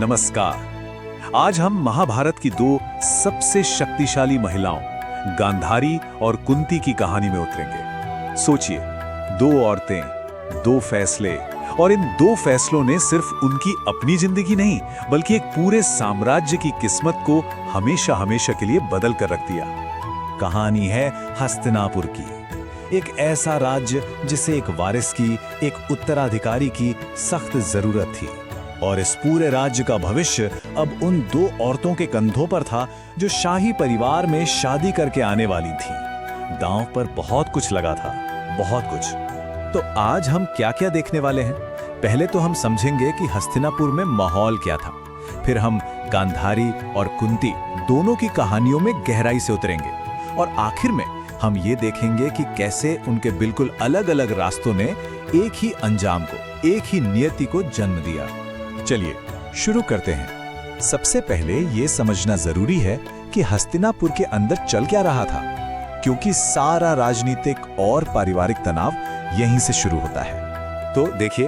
नमस्कार। आज हम महाभारत की दो सबसे शक्तिशाली महिलाओं गांधारी और कुंती की कहानी में उतरेंगे। सोचिए, दो औरतें, दो फैसले, और इन दो फैसलों ने सिर्फ उनकी अपनी जिंदगी नहीं बल्कि एक पूरे साम्राज्य की किस्मत को हमेशा हमेशा के लिए बदल कर रख दिया। कहानी है हस्तिनापुर की, एक ऐसा राज्य जिसे एक वारिस की, एक उत्तराधिकारी की सख्त जरूरत थी। और इस पूरे राज्य का भविष्य अब उन दो औरतों के कंधों पर था जो शाही परिवार में शादी करके आने वाली थीं। दांव पर बहुत कुछ लगा था, बहुत कुछ। तो आज हम क्या-क्या देखने वाले हैं? पहले तो हम समझेंगे कि हस्तिनापुर में माहौल क्या था। फिर हम गांधारी और कुंती दोनों की कहानियों में गहराई से उतरेंगे। और आखिर में हम ये देखेंगे कि कैसे उनके बिल्कुल अलग-अलग रास्तों ने एक ही अंजाम को, एक ही नियति को जन्म दिया। चलिए शुरू करते हैं। सबसे पहले ये समझना जरूरी है कि हस्तिनापुर के अंदर चल क्या रहा था, क्योंकि सारा राजनीतिक और पारिवारिक तनाव यहीं से शुरू होता है। तो देखिए,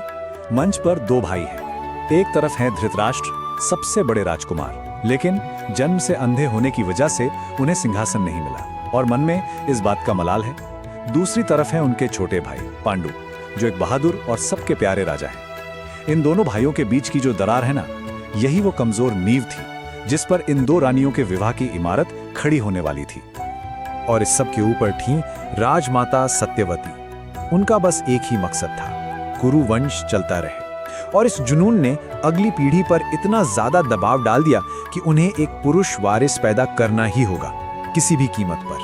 मंच पर दो भाई हैं। एक तरफ है धृतराष्ट्र, सबसे बड़े राजकुमार, लेकिन जन्म से अंधे होने की वजह से उन्हें सिंहासन नहीं मिला और मन में इस बात का मलाल है। दूसरी तरफ है उनके छोटे भाई पांडु, जो एक बहादुर और सबके प्यारे राजा हैं। इन दोनों भाइयों के बीच की जो दरार है ना, यही वो कमजोर नींव थी जिस पर इन दो रानियों के विवाह की इमारत खड़ी होने वाली थी। और इस सब के ऊपर थी राजमाता सत्यवती। उनका बस एक ही मकसद था, कुरु वंश चलता रहे। और इस जुनून ने अगली पीढ़ी पर इतना ज्यादा दबाव डाल दिया कि उन्हें एक पुरुष वारिस पैदा करना ही होगा, किसी भी कीमत पर।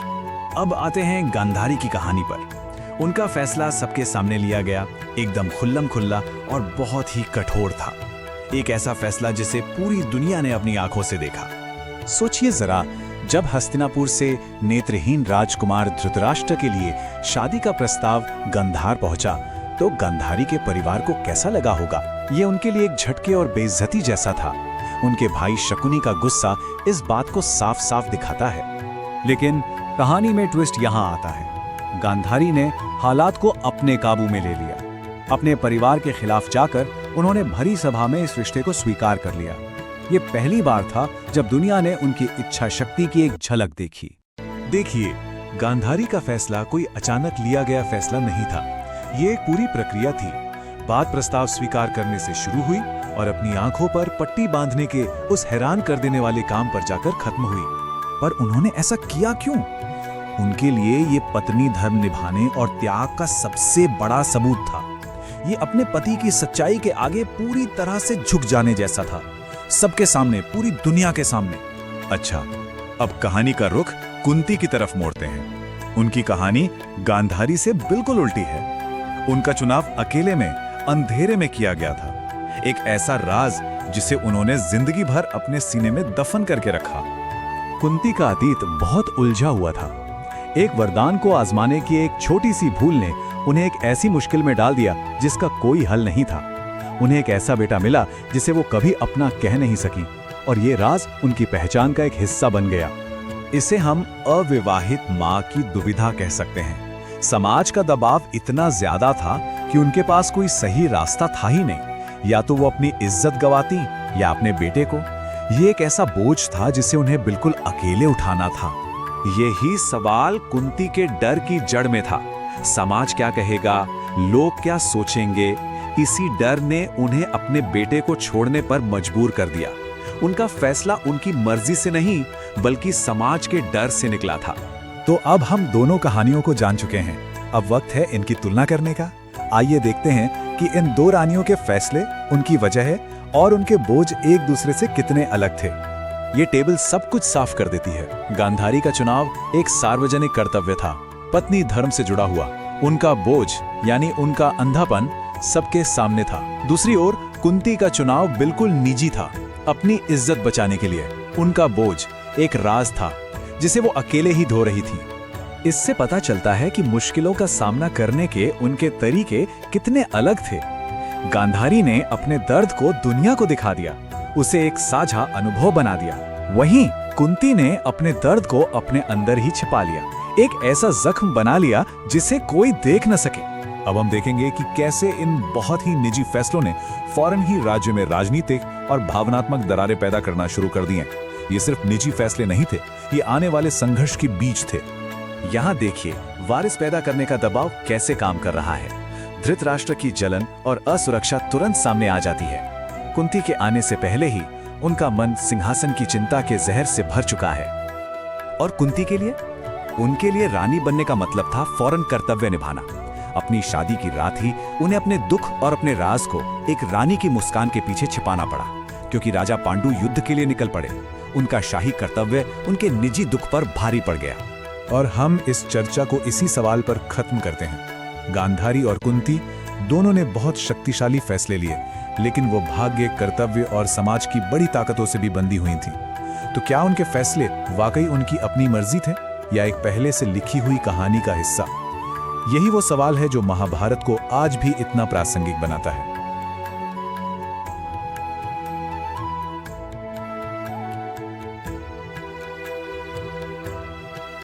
अब आते हैं गांधारी की कहानी पर। उनका फैसला सबके सामने लिया गया, एकदम खुल्लम खुल्ला और बहुत ही कठोर था। एक ऐसा फैसला जिसे पूरी दुनिया ने अपनी आंखों से देखा। सोचिए जरा, जब हस्तिनापुर से नेत्रहीन राजकुमार धृतराष्ट्र के लिए शादी का प्रस्ताव गांधार पहुंचा, तो गांधारी के परिवार को कैसा लगा होगा। ये उनके लिए एक झटके और बेइज्जती जैसा था। उनके भाई शकुनी का गुस्सा इस बात को साफ साफ दिखाता है। लेकिन कहानी में ट्विस्ट यहाँ आता है। गांधारी ने हालात को अपने काबू में ले लिया। अपने परिवार के खिलाफ जाकर उन्होंने भरी सभा में इस रिश्ते को स्वीकार कर लिया। ये पहली बार था जब दुनिया ने उनकी इच्छा शक्ति की एक झलक देखी। देखिए, गांधारी का फैसला कोई अचानक लिया गया फैसला नहीं था। ये एक पूरी प्रक्रिया थी। बात प्रस्ताव स्वीकार करने से शुरू हुई और अपनी आंखों पर पट्टी बांधने के उस हैरान कर देने वाले काम पर जाकर खत्म हुई। पर उन्होंने ऐसा किया क्यों? उनके लिए ये पत्नी धर्म निभाने और त्याग का सबसे बड़ा सबूत था। ये अपने पति की सच्चाई के आगे पूरी तरह से झुक जाने जैसा था, सबके सामने, पूरी दुनिया के सामने। अच्छा, अब कहानी का रुख कुंती की तरफ मोड़ते हैं। उनकी कहानी गांधारी से बिल्कुल उल्टी है। उनका चुनाव अकेले में, अंधेरे में किया गया था। एक ऐसा राज जिसे उन्होंने जिंदगी भर अपने सीने में दफन करके रखा। कुंती का अतीत बहुत उलझा हुआ था। एक वरदान को आजमाने की एक छोटी सी भूल ने उन्हें एक ऐसी मुश्किल में डाल दिया जिसका कोई हल नहीं था। उन्हें एक ऐसा बेटा मिला जिसे वो कभी अपना कह नहीं सकी, और ये राज उनकी पहचान का एक हिस्सा बन गया। इसे हम अविवाहित माँ की दुविधा कह सकते हैं। समाज का दबाव इतना ज्यादा था कि उनके पास कोई सही रास्ता था ही नहीं। या तो वो अपनी इज्जत गंवाती या अपने बेटे को। ये एक ऐसा बोझ था जिसे उन्हें बिल्कुल अकेले उठाना था। यही सवाल कुंती के डर की जड़ में था। समाज क्या कहेगा, लोग क्या सोचेंगे, इसी डर ने उन्हें अपने बेटे को छोड़ने पर मजबूर कर दिया। उनका फैसला उनकी मर्जी से नहीं बल्कि समाज के डर से निकला था। तो अब हम दोनों कहानियों को जान चुके हैं। अब वक्त है इनकी तुलना करने का। आइए देखते हैं कि इन दो रानियों के फैसले, उनकी वजह और उनके बोझ एक दूसरे से कितने अलग थे। ये टेबल सब कुछ साफ कर देती है। गांधारी का चुनाव एक सार्वजनिक कर्तव्य था, पत्नी धर्म से जुड़ा हुआ। उनका बोझ यानी उनका अंधापन सबके सामने था। दूसरी ओर कुंती का चुनाव बिल्कुल निजी था, अपनी इज्जत बचाने के लिए। उनका बोझ एक राज था जिसे वो अकेले ही ढो रही थी। इससे पता चलता है कि मुश्किलों का सामना करने के उनके तरीके कितने अलग थे। गांधारी ने अपने दर्द को दुनिया को दिखा दिया, उसे एक साझा अनुभव बना दिया। वहीं कुंती ने अपने दर्द को अपने अंदर ही छिपा लिया, एक ऐसा जख्म बना लिया जिसे कोई देख न सके। अब हम देखेंगे कि कैसे इन बहुत ही निजी फैसलों ने फौरन ही राज्य में राजनीतिक और भावनात्मक दरारें पैदा करना शुरू कर दी हैं। ये सिर्फ निजी फैसले नहीं थे, ये आने वाले संघर्ष के बीज थे। यहाँ देखिए वारिस पैदा करने का दबाव कैसे काम कर रहा है। धृतराष्ट्र की जलन और असुरक्षा तुरंत सामने आ जाती है। कुंती के आने से पहले ही उनका मन सिंहासन की चिंता के जहर से भर चुका है। और कुंती के लिए, उनके लिए रानी बनने का मतलब था फौरन कर्तव्य निभाना। अपनी शादी की रात ही उन्हें अपने दुख और अपने राज को एक रानी की मुस्कान के पीछे छिपाना पड़ा, क्योंकि राजा पांडु युद्ध के लिए निकल पड़े। उनका शाही कर्तव्य उनके निजी दुख पर भारी पड़ गया। और हम इस चर्चा को इसी सवाल पर खत्म करते हैं। गांधारी और कुंती दोनों ने बहुत शक्तिशाली फैसले लिए, लेकिन वो भाग्य, कर्तव्य और समाज की बड़ी ताकतों से भी बंधी हुई थीं। तो क्या उनके फैसले वाकई उनकी अपनी मर्जी थे या एक पहले से लिखी हुई कहानी का हिस्सा? यही वो सवाल है जो महाभारत को आज भी इतना प्रासंगिक बनाता है।